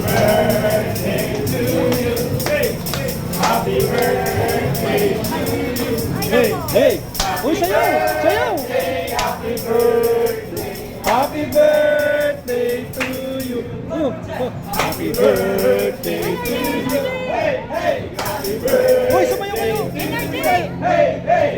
birthday to you. Happy birthday to you. Hey, hey! Uy, sayaw! Sayaw! Happy birthday. Happy birthday to you! Happy birthday to you! Hey, hey, happy birthday. Uy, sumayaw kayo! Hey, hey,